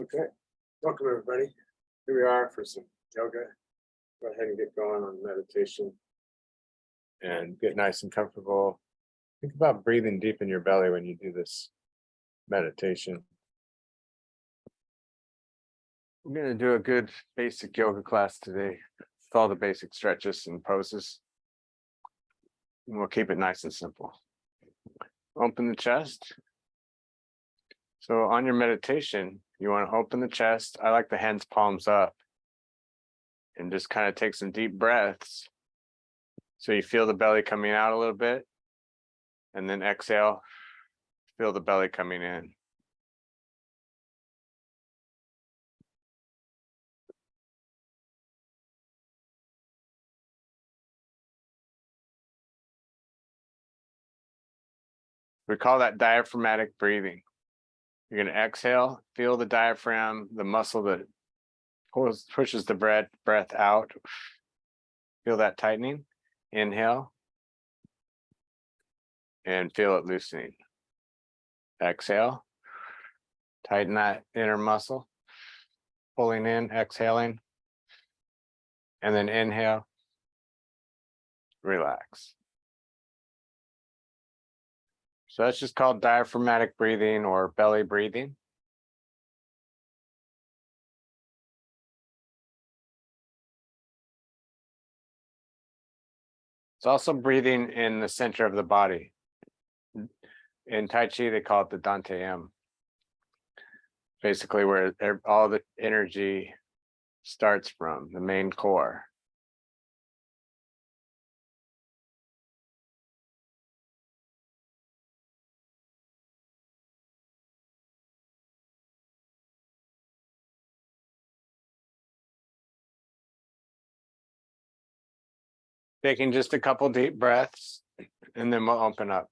Okay, welcome everybody. Here we are for some yoga. Go ahead and get going on meditation and get nice and comfortable. Think about breathing deep in your belly when you do this meditation. We're going to do a good basic yoga class today with all the basic stretches and poses. And we'll keep it nice and simple. Open the chest. So on your meditation, you want to open the chest. I like the hands palms up and just kind of take some deep breaths. So you feel the belly coming out a little bit and then exhale, feel the belly coming in. We call that diaphragmatic breathing. You're going to exhale, feel the diaphragm, the muscle that pushes the breath out. Feel that tightening. Inhale. And feel it loosening. Exhale. Tighten that inner muscle. Pulling in, exhaling. And then inhale. Relax. So that's just called diaphragmatic breathing or belly breathing. It's also breathing in the center of the body. In Tai Chi, they call it the Dantian. Basically where all the energy starts from, the main core. Taking just a couple deep breaths, and then we'll open up.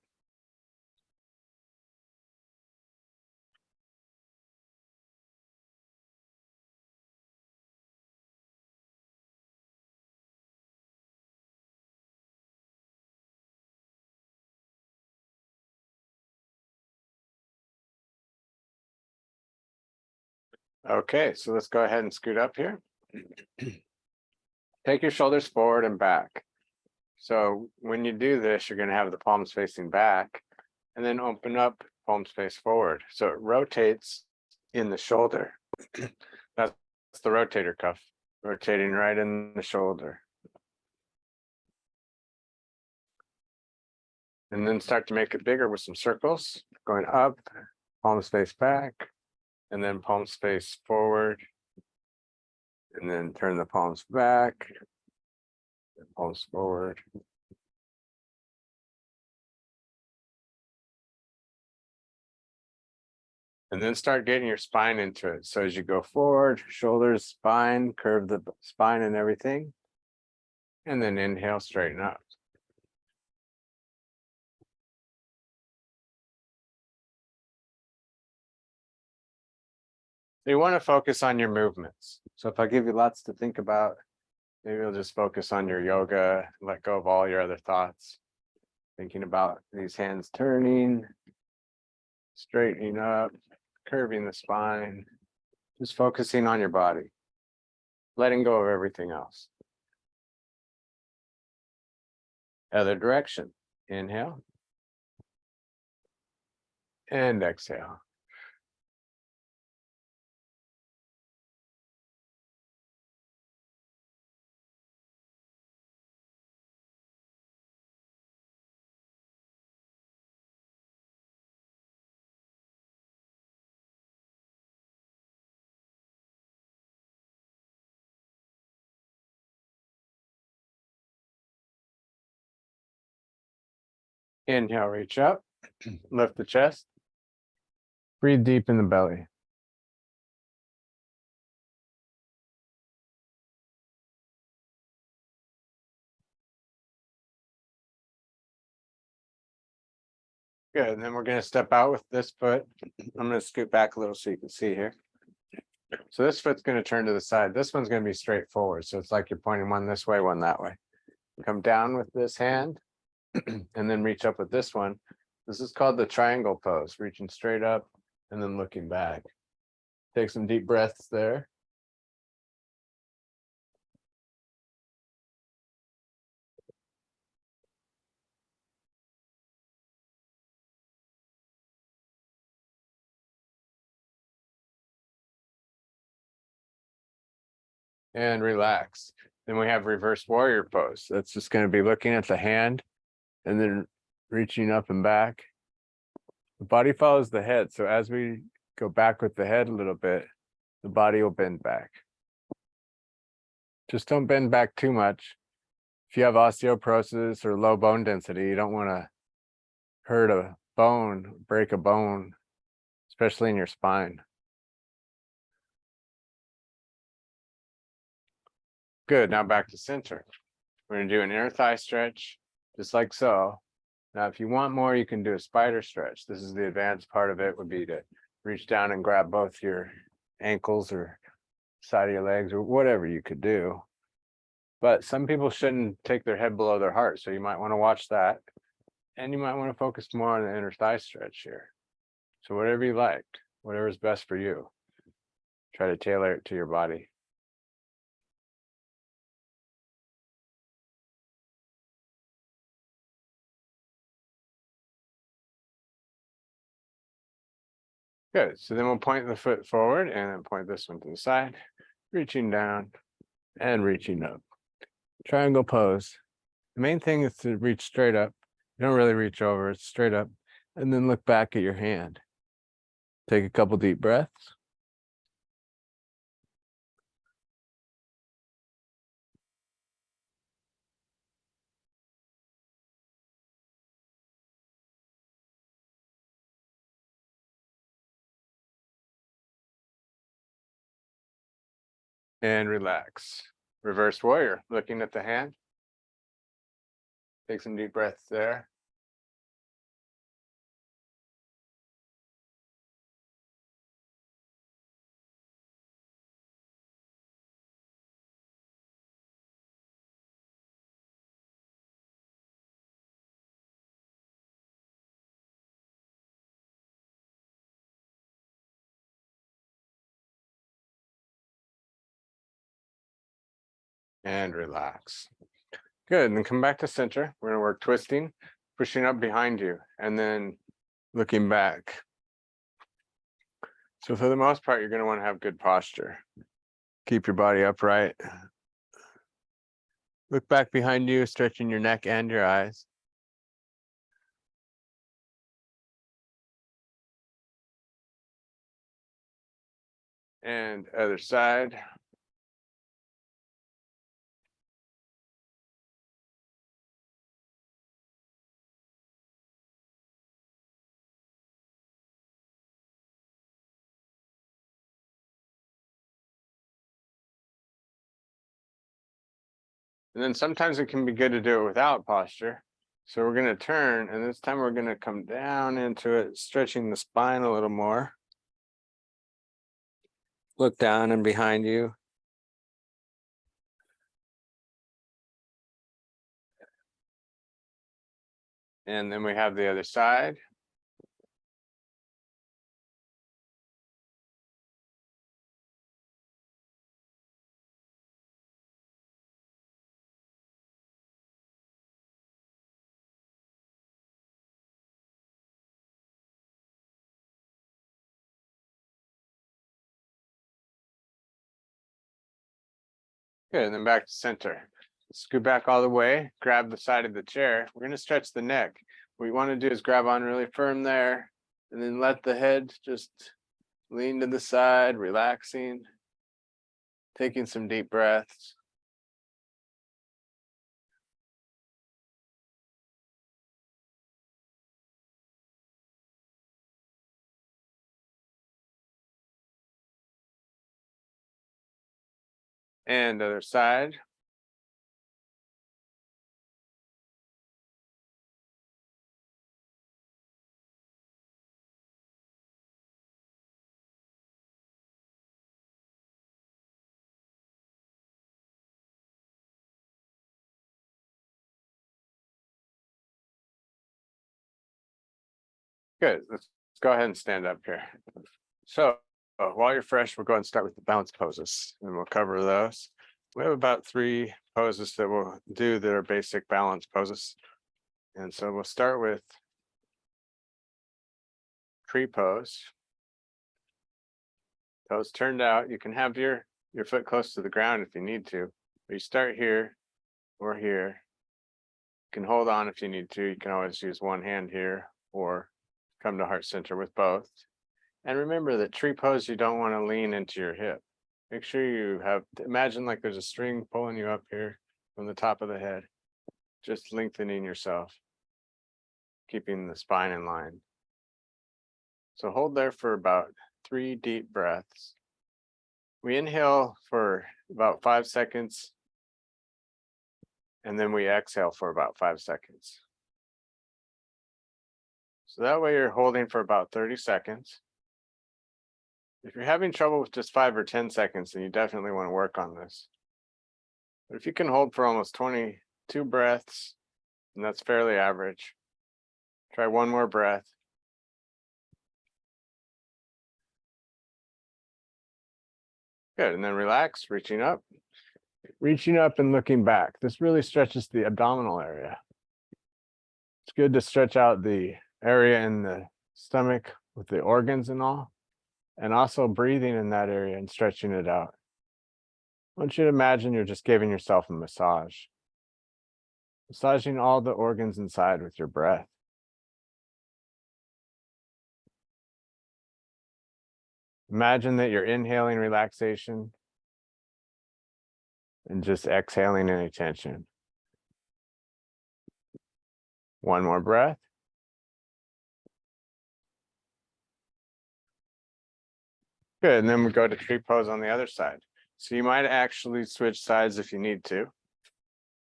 Okay, so let's go ahead and scoot up here. Take your shoulders forward and back. So when you do this, you're going to have the palms facing back and then open up, palms face forward. So it rotates in the shoulder. That's the rotator cuff, rotating right in the shoulder. And then start to make it bigger with some circles, going up, palms face back, and then palms face forward. And then turn the palms back, and palms forward. And then start getting your spine into it. So as you go forward, shoulders, spine, curve the spine and everything. And then inhale, straighten up. So you want to focus on your movements. So if I give you lots to think about, maybe you'll just focus on your yoga, let go of all your other thoughts. Thinking about these hands turning, straightening up, curving the spine, just focusing on your body, letting go of everything else. Other direction, inhale and exhale. Inhale, reach up, lift the chest, breathe deep in the belly. Good, and then we're going to step out with this foot. I'm going to scoot back a little so you can see here. So this foot's going to turn to the side. This one's going to be straight forward. So it's like you're pointing one this way, one that way. Come down with this hand and then reach up with this one. This is called the triangle pose, reaching straight up and then looking back. Take some deep breaths there. And relax. Then we have reverse warrior pose. That's just going to be looking at the hand and then reaching up and back. The body follows the head. So as we go back with the head a little bit, the body will bend back. Just don't bend back too much. If you have osteoporosis or low bone density, you don't want to hurt a bone, break a bone, especially in your spine. Good, now back to center. We're gonna do an inner thigh stretch, just like so. Now, if you want more, you can do a spider stretch. This is the advanced part of it, would be to reach down and grab both your ankles or side of your legs or whatever you could do. But some people shouldn't take their head below their heart, so you might want to watch that. And you might want to focus more on the inner thigh stretch here. So whatever you like, whatever is best for you, try to tailor it to your body. Good, so then we'll point the foot forward and then point this one to the side, reaching down and reaching up. Triangle pose. The main thing is to reach straight up. You don't really reach over, it's straight up, and then look back at your hand. Take a couple deep breaths. And relax. Reverse warrior, looking at the hand. Take some deep breaths there. And relax. Good, and then come back to center. We're gonna work twisting, pushing up behind you, and then looking back. So for the most part, you're gonna want to have good posture. Keep your body upright. Look back behind you, stretching your neck and your eyes. And other side. And then sometimes it can be good to do it without posture. So we're going to turn, and this time we're going to come down into it, stretching the spine a little more. Look down and behind you. And then we have the other side. Good, and then back to center. Scoot back all the way, grab the side of the chair. We're going to stretch the neck. What we want to do is grab on really firm there, and then let the head just lean to the side, relaxing, taking some deep breaths. And other side. Good. Let's go ahead and stand up here. So While you're fresh, we'll go ahead and start with the balance poses, and we'll cover those. We have about 3 poses that we'll do that are basic balance poses. And so we'll start with tree pose. Toes turned out. You can have your foot close to the ground if you need to. But you start here or here. You can hold on if you need to. You can always use one hand here or come to heart center with both. And remember that tree pose, you don't want to lean into your hip. Make sure you imagine like there's a string pulling you up here from the top of the head, just lengthening yourself, keeping the spine in line. So hold there for about 3 deep breaths. We inhale for about 5 seconds, and then we exhale for about 5 seconds. So that way you're holding for about 30 seconds. If you're having trouble with just 5 or 10 seconds, then you definitely want to work on this. But if you can hold for almost 22 breaths, and that's fairly average, try one more breath. Good, and then relax, reaching up and looking back. This really stretches the abdominal area. It's good to stretch out the area in the stomach with the organs and all, and also breathing in that area and stretching it out. I want you to imagine you're just giving yourself a massage, massaging all the organs inside with your breath. Imagine that you're inhaling relaxation and just exhaling any tension. One more breath. Good, and then we go to tree pose on the other side. So you might actually switch sides if you need to.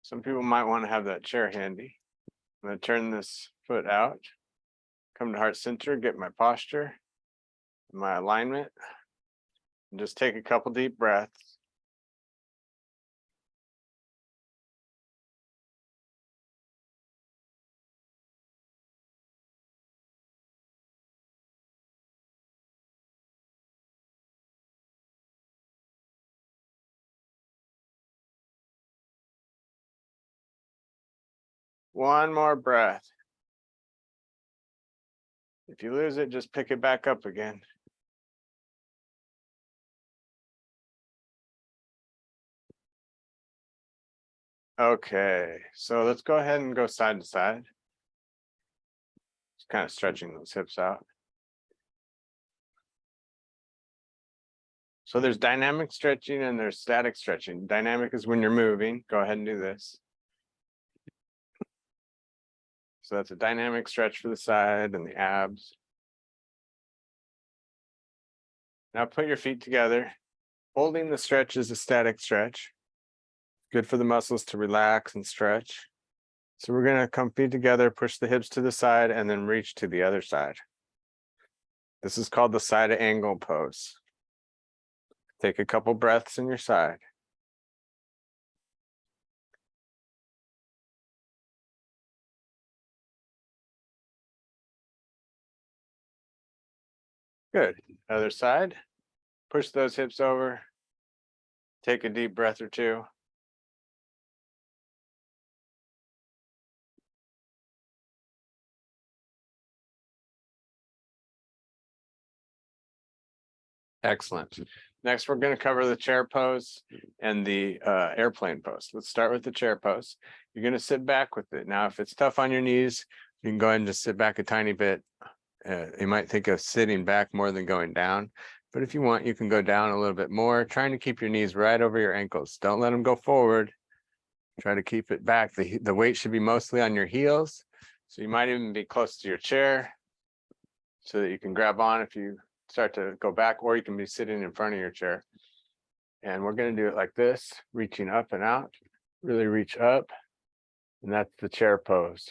Some people might want to have that chair handy. I'm going to turn this foot out, come to heart center, get my posture, my alignment, and just take a couple deep breaths. One more breath. If you lose it, just pick it back up again. Okay, so let's go ahead and go side to side. Just kind of stretching those hips out. So there's dynamic stretching and there's static stretching. Dynamic is when you're moving. Go ahead and do this. So that's a dynamic stretch for the side and the abs. Now put your feet together. Holding the stretch is a static stretch. Good for the muscles to relax and stretch. So we're going to come feet together, push the hips to the side, and then reach to the other side. This is called the side angle pose. Take a couple breaths in your side. Good. Other side. Push those hips over. Take a deep breath or two. Excellent. Next, we're going to cover the chair pose and the airplane pose. Let's start with the chair pose. You're going to sit back with it. Now, if it's tough on your knees, you can go ahead and just sit back a tiny bit. You might think of sitting back more than going down, but if you want, you can go down a little bit more, trying to keep your knees right over your ankles. Don't let them go forward. Try to keep it back. The weight should be mostly on your heels. So you might even be close to your chair so that you can grab on if you start to go back, or you can be sitting in front of your chair. And we're going to do it like this, reaching up and out. Really reach up, and that's the chair pose.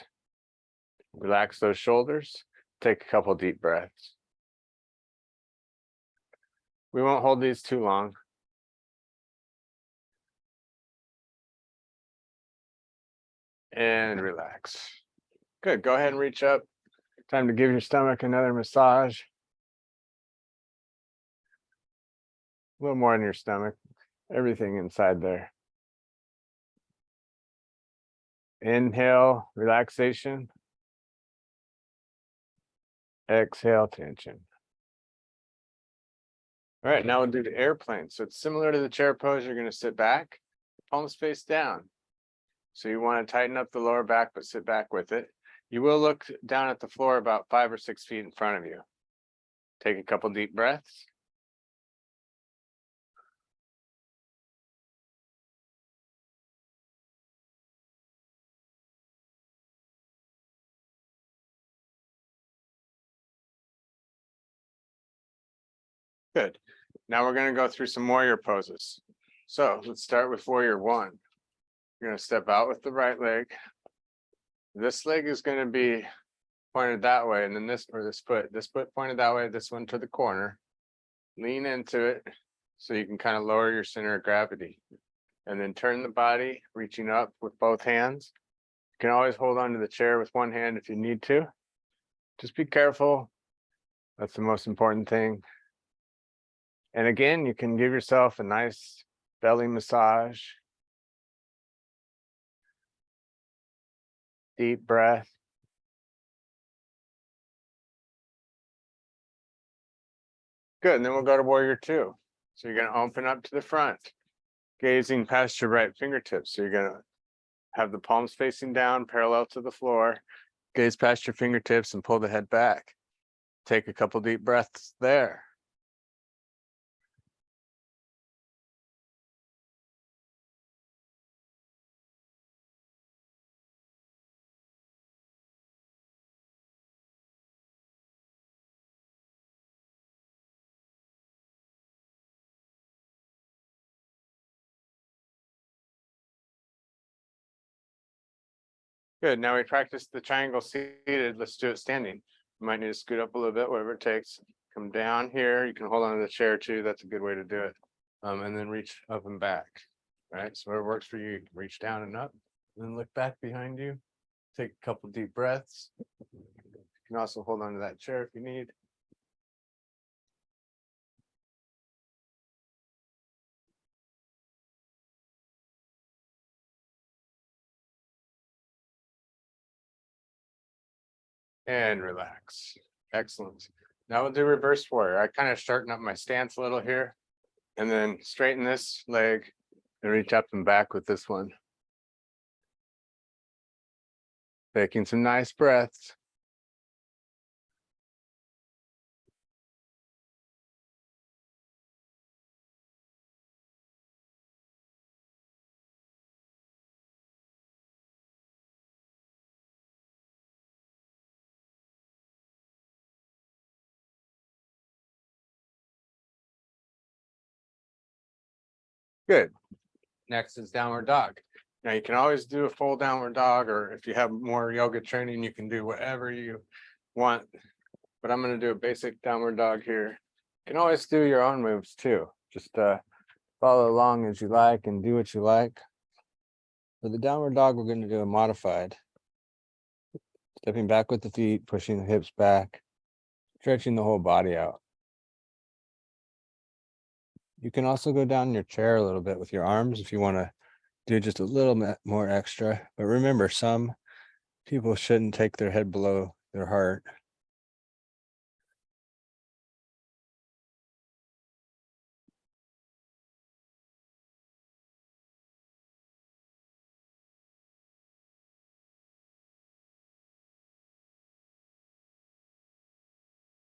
Relax those shoulders. Take a couple deep breaths. We won't hold these too long. And relax. Good. Go ahead and reach up. Time to give your stomach another massage. A little more in your stomach, everything inside there. Inhale, relaxation. Exhale, tension. All right, now we'll do the airplane. So it's similar to the chair pose. You're going to sit back, palms face down. So you want to tighten up the lower back, but sit back with it. You will look down at the floor about 5 or 6 feet in front of you. Take a couple deep breaths. Good. Now we're going to go through some warrior poses. So let's start with warrior one. You're going to step out with the right leg. This leg is going to be pointed that way, and then this foot pointed that way, this one to the corner. Lean into it so you can kind of lower your center of gravity. And then turn the body, reaching up with both hands. You can always hold onto the chair with one hand if you need to. Just be careful. That's the most important thing. And again, you can give yourself a nice belly massage. Deep breath. Good, and then we'll go to warrior two. So you're going to open up to the front, gazing past your right fingertips. So you're going to have the palms facing down, parallel to the floor. Gaze past your fingertips and pull the head back. Take a couple deep breaths there. Good. Now we practice the triangle seated. Let's do it standing. You might need to scoot up a little bit, whatever it takes. Come down here. You can hold on to the chair too. That's a good way to do it. And then reach up and back. All right. So whatever works for you, you can reach down and up. And then look back behind you. Take a couple deep breaths. You can also hold on to that chair if you need. And relax. Excellent. Now we'll do reverse warrior. I kind of shorten up my stance a little here, and then straighten this leg and reach up and back with this one. Taking some nice breaths. Good. Next is downward dog. Now you can always do a full downward dog, or if you have more yoga training, you can do whatever you want. But I'm going to do a basic downward dog here. You can always do your own moves too. Just follow along as you like and do what you like. For the downward dog, we're going to do a modified. Stepping back with the feet, pushing the hips back, stretching the whole body out. You can also go down in your chair a little bit with your arms if you want to do just a little bit more extra. But remember, some people shouldn't take their head below their heart.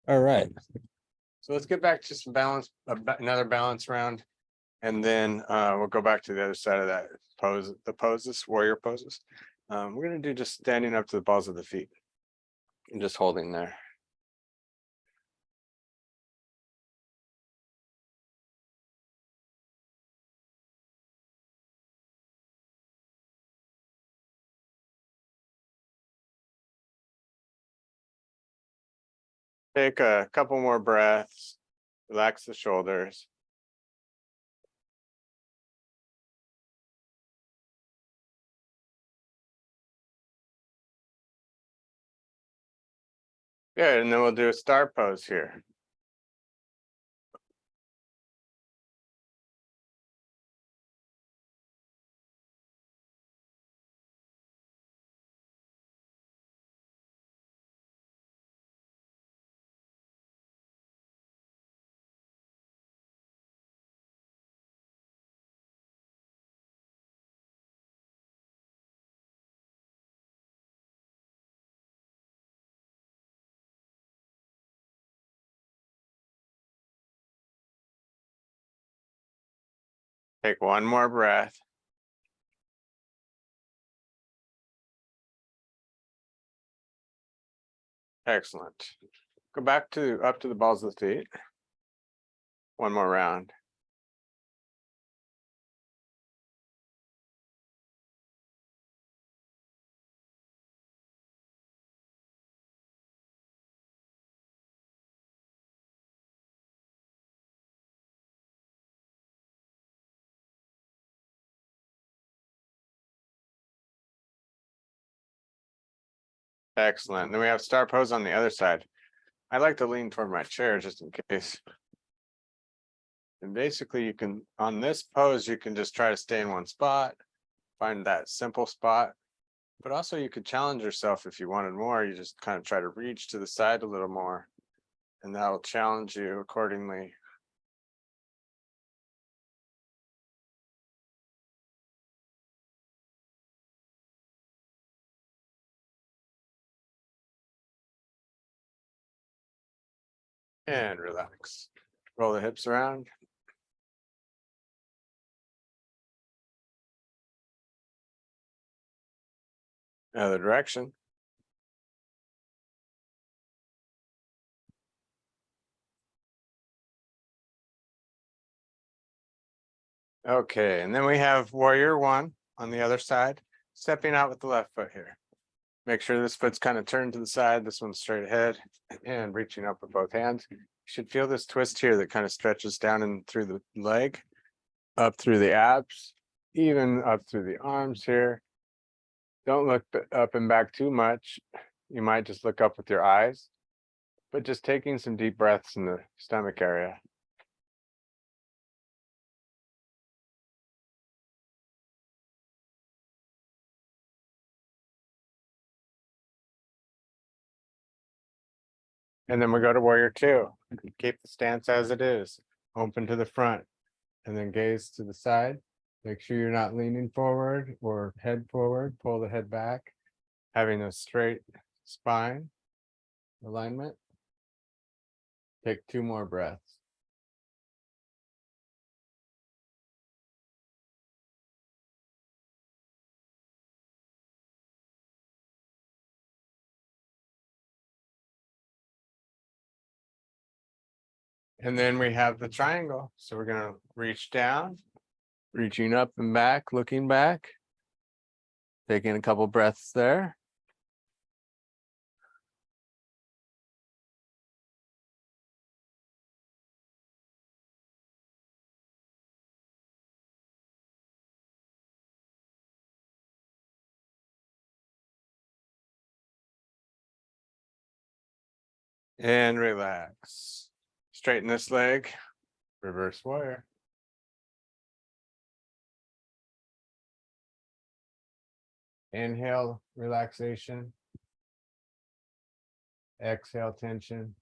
All right. So let's get back to some balance, another balance round. And then we'll go back to the other side of that pose, the poses, warrior poses. We're going to do just standing up to the balls of the feet and just holding there. Take a couple more breaths, relax the shoulders. Good, and then we'll do a star pose here. Take one more breath. Excellent. Go back to up to the balls of the feet. One more round. Excellent. Then we have star pose on the other side. I like to lean toward my chair just in case. And basically you can, on this pose, you can just try to stay in one spot, find that simple spot, but also you could challenge yourself if you wanted more. You just kind of try to reach to the side a little more, and that will challenge you accordingly. And relax. Roll the hips around. Other direction. Okay, and then we have warrior one on the other side, stepping out with the left foot here. Make sure this foot's kind of turned to the side, this one's straight ahead, and reaching up with both hands. You should feel this twist here that kind of stretches down and through the leg, up through the abs, even up through the arms here. Don't look up and back too much. You might just look up with your eyes, but just taking some deep breaths in the stomach area. And then we go to warrior two. Keep the stance as it is, open to the front, and then gaze to the side. Make sure you're not leaning forward or head forward, pull the head back, having a straight spine alignment. Take two more breaths. And then we have the triangle. So we're going to reach down, reaching up and back, looking back, taking a couple breaths there. And relax. Straighten this leg, reverse warrior. Inhale, relaxation. Exhale, tension.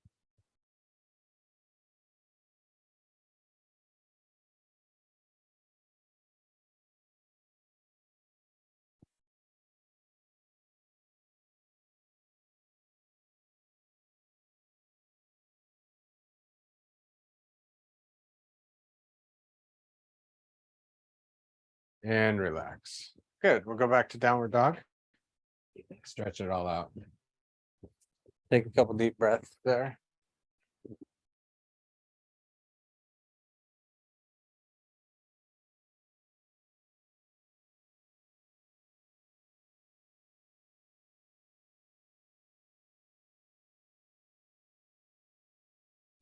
And relax. Good. We'll go back to downward dog. Stretch it all out. Take a couple deep breaths there.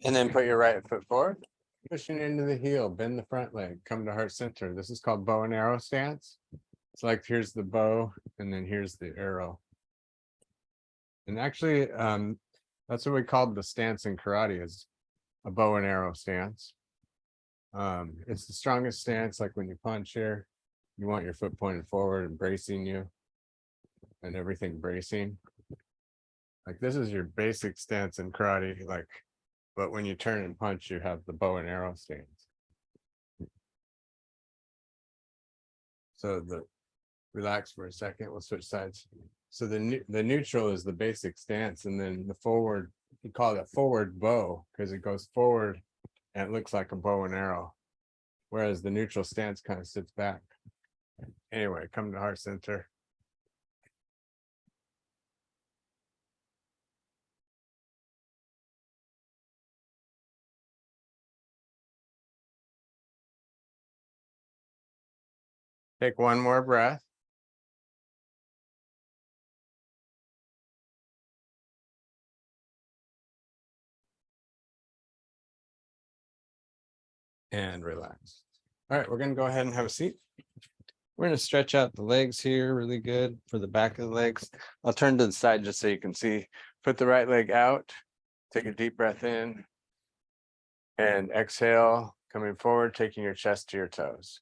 And then put your right foot forward, pushing into the heel, bend the front leg, come to heart center. This is called bow and arrow stance. It's like here's the bow and then here's the arrow. And actually, that's what we called the stance in karate, is a bow and arrow stance. It's the strongest stance, like when you punch here, you want your foot pointed forward and bracing you and everything bracing. Like this is your basic stance in karate, like, but when you turn and punch, you have the bow and arrow stance. So relax for a second, we'll switch sides. So the neutral is the basic stance, and then the forward, you call it a forward bow because it goes forward and it looks like a bow and arrow. whereas the neutral stance kind of sits back. Anyway, come to heart center. Take one more breath. And relax. All right, we're going to go ahead and have a seat. We're going to stretch out the legs here really good for the back of the legs. I'll turn to the side just so you can see. Put the right leg out. Take a deep breath in. And exhale, coming forward, taking your chest to your toes.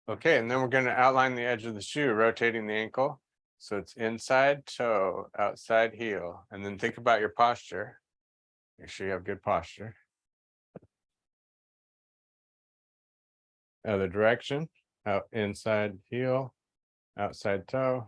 Okay, and then we're going to outline the edge of the shoe, rotating the ankle. So it's inside toe, outside heel. And then think about your posture. Make sure you have good posture. Other direction, out inside heel, outside toe.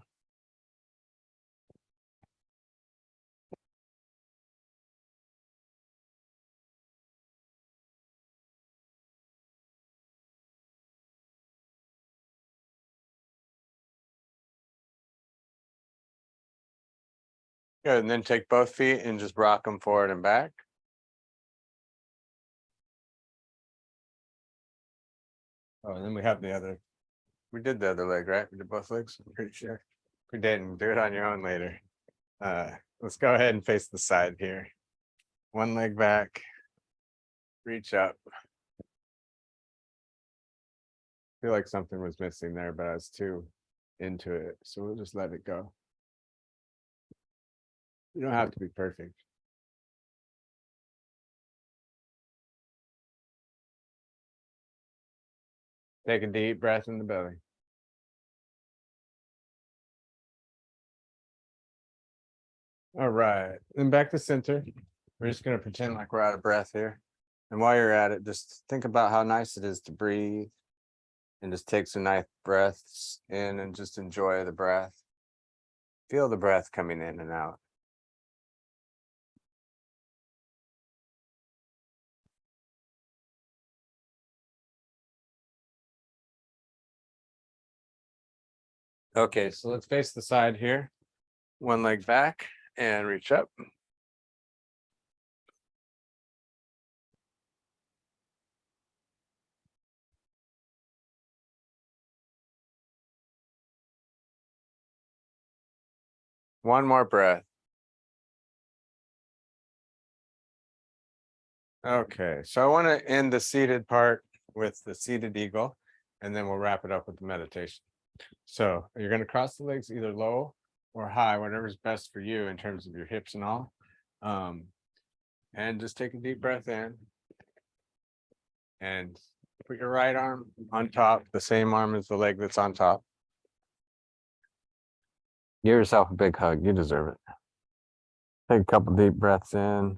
Good, and then take both feet and just rock them forward and back. Oh, and then we have the other. We did the other leg, right? We did both legs, I'm pretty sure. If we didn't, do it on your own later. Let's go ahead and face the side here. One leg back, reach up. Feel like something was missing there, but I was too into it. So we'll just let it go. You don't have to be perfect. Take a deep breath in the belly. All right, then back to center. We're just gonna pretend like we're out of breath here. And while you're at it, just think about how nice it is to breathe and just take some nice breaths in and just enjoy the breath. Feel the breath coming in and out. Okay, so let's face the side here. One leg back and reach up. One more breath. Okay, so I want to end the seated part with the seated eagle, and then we'll wrap it up with the meditation. So you're going to cross the legs either low or high, whatever's best for you in terms of your hips and all. And just take a deep breath in and put your right arm on top, the same arm as the leg that's on top. Give yourself a big hug. You deserve it. Take a couple deep breaths in.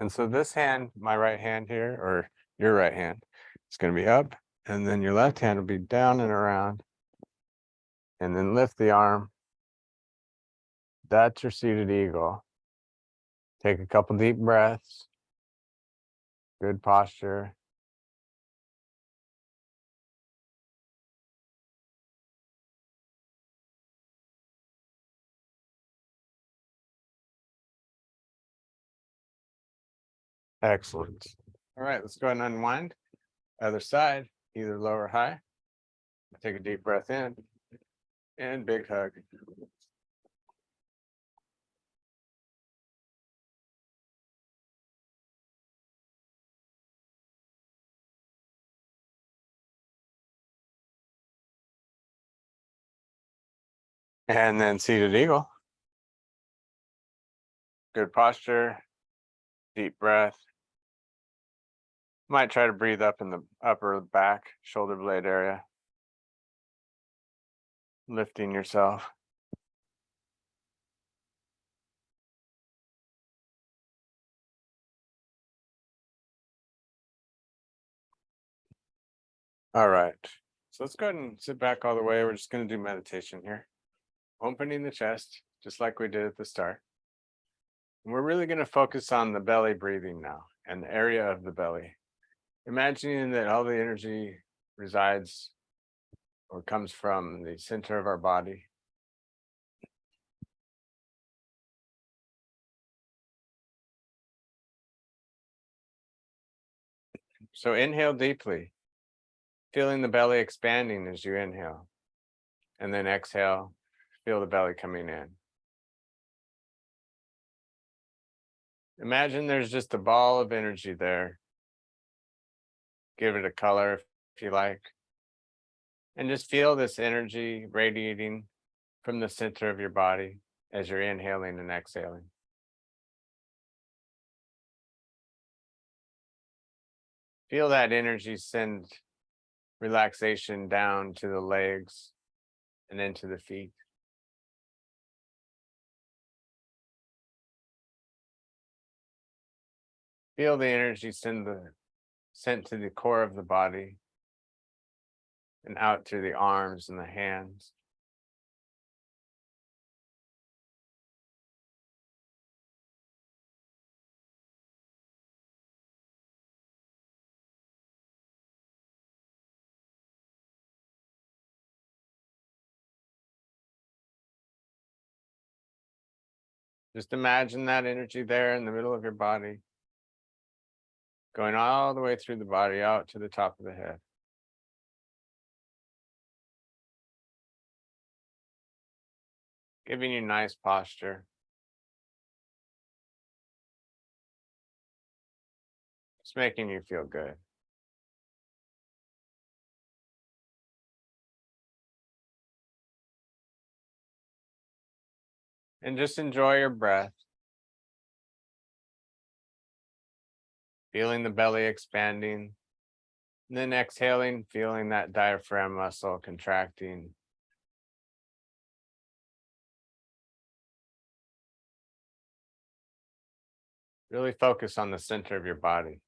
And so this hand, my right hand here, or your right hand, is going to be up, and then your left hand will be down and around. And then lift the arm. That's your seated eagle. Take a couple deep breaths. Good posture. Excellent. All right, let's go ahead and unwind. Other side, either low or high. Take a deep breath in and big hug. And then seated eagle. Good posture, deep breath. Might try to breathe up in the upper back, shoulder blade area. Lifting yourself. All right. So let's go ahead and sit back all the way. We're just going to do meditation here. Opening the chest, just like we did at the start. And we're really going to focus on the belly breathing now and the area of the belly. Imagining that all the energy resides or comes from the center of our body. So inhale deeply, feeling the belly expanding as you inhale. And then exhale, feel the belly coming in. Imagine there's just a ball of energy there. Give it a color if you like. And just feel this energy radiating from the center of your body as you're inhaling and exhaling. Feel that energy send relaxation down to the legs and into the feet. Feel the energy sent to the core of the body and out through the arms and the hands. Just imagine that energy there in the middle of your body, going all the way through the body out to the top of the head. Giving you nice posture. It's making you feel good. And just enjoy your breath. Feeling the belly expanding. And then exhaling, feeling that diaphragm muscle contracting. Really focus on the center of your body.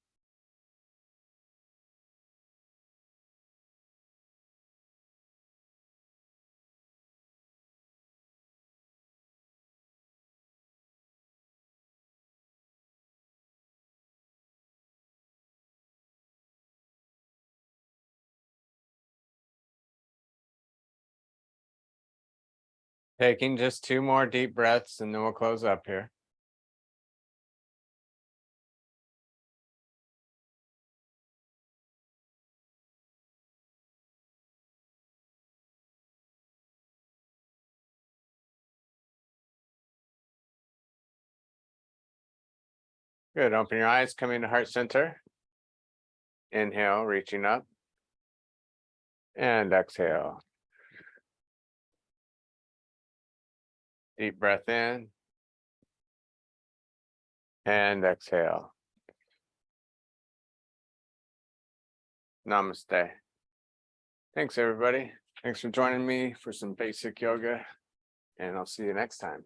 Taking just 2 more deep breaths and then we'll close up here. Good. Open your eyes, coming to heart center. Inhale, reaching up. And exhale. Deep breath in. And exhale. Namaste. Thanks, everybody. Thanks for joining me for some basic yoga, and I'll see you next time.